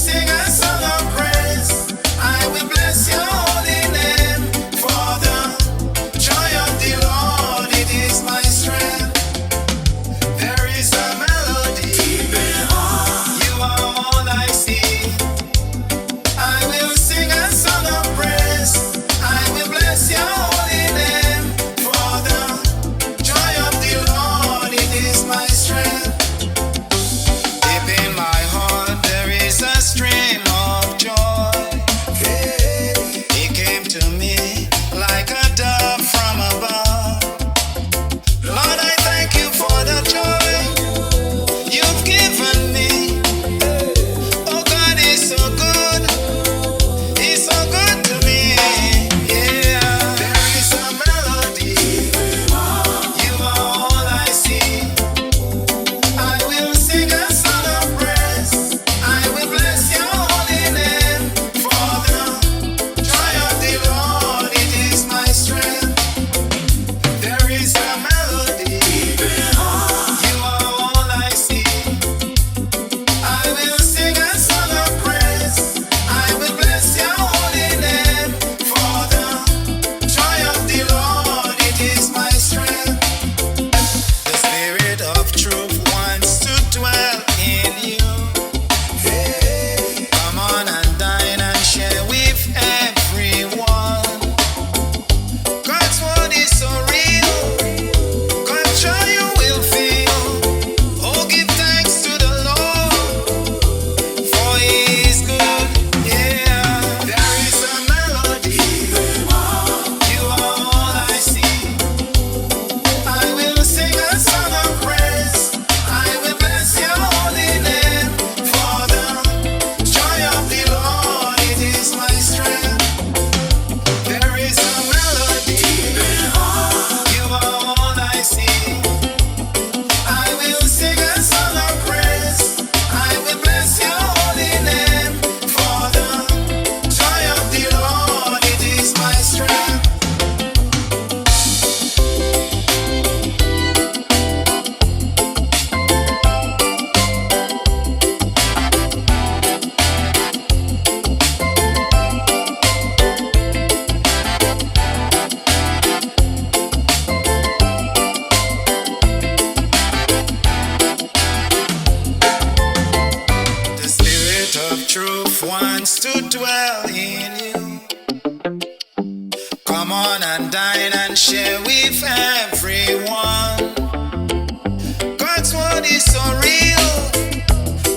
sing a song of praise. I will bless your holy name. For the joy of the Lord, it is my strength. There is a melody. You are all I see. I will sing a song of praise. I will bless your holy name. For the joy of the Lord, it is my strength. Deep in my heart, there is a stream of joy. It came to me like a dove from above. Lord, I thank you for the joy you've given me. Oh, God is so good. He's so good to me. Yeah. There is a melody. You are all I see. I will sing a song of praise. I will bless your holy name. For the joy of the Lord, it is my strength. There is a melody. You are all I see. I will sing a song of praise. I will bless your holy name. For the joy of the Lord, it is my strength. The Spirit of truth wants to dwell in you. Come on and dine and share with everyone. God's word is so real. God's joy you will feel. Oh, give thanks to the Lord, for He is good. Yeah. There is a melody. You are all I see. I will sing a song of praise. I will bless your holy name. For the joy of the Lord, it is my strength. There is a melody. You are all I see. I will sing a song of praise. I will bless your holy name. For the joy of the Lord, it is my strength. The Spirit of truth wants to dwell in you. Come on and dine and share with everyone. God's word is so real.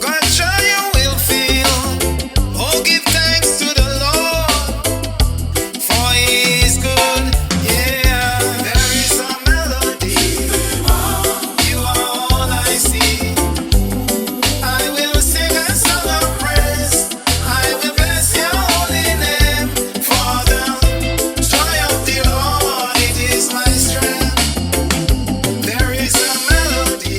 God's joy you will feel. Oh, give thanks to the Lord, for He is good. Yeah. There is a melody. You are all I see. I will sing a song of praise. I will bless your holy name. For the joy of the Lord, it is my strength. There is a melody.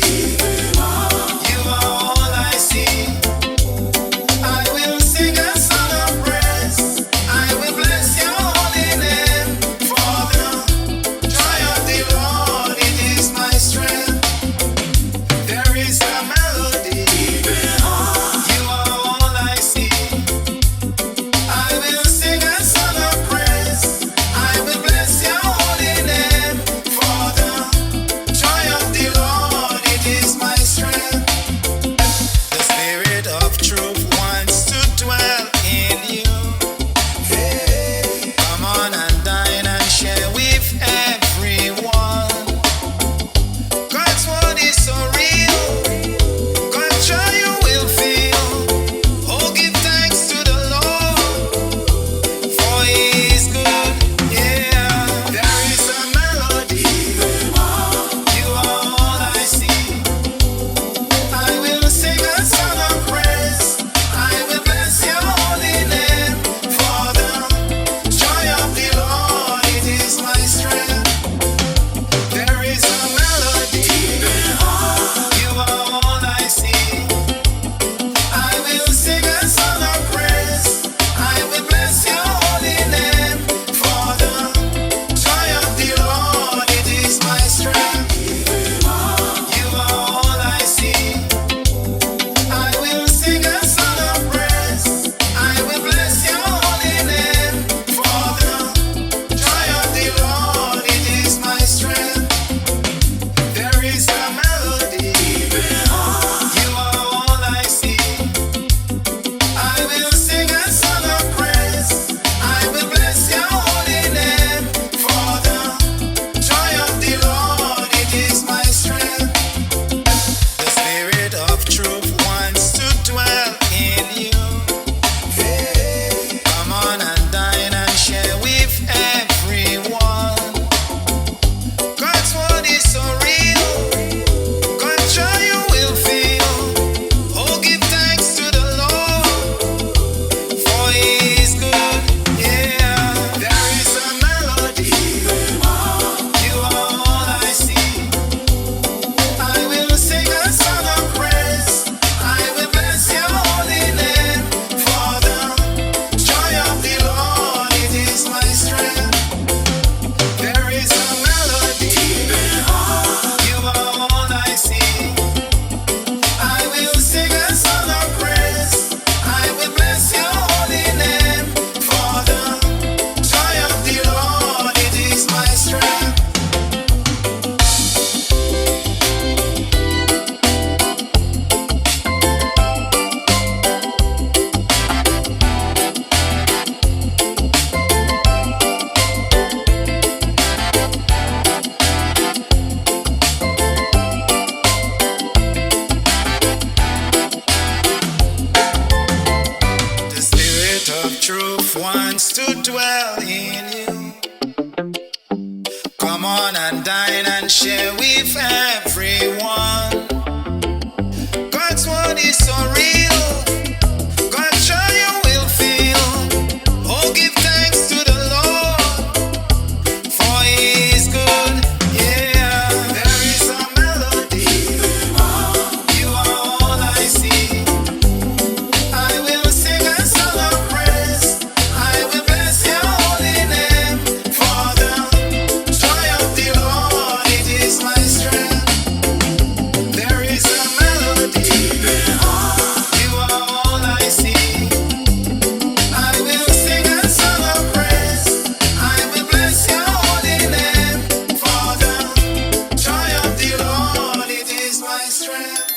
truth wants to dwell in you. Come on and dine and share with everyone. God's word is so real. God's joy you will feel. Oh, give thanks to the Lord, for He is good. Yeah, there is a melody. You are all I see. I will sing a song of praise. I will bless your holy name. For the joy of the Lord, it is my strength. There is a melody. You are all I see. I will sing a song of praise. I will bless your holy name. For the joy of the Lord, it is my strength.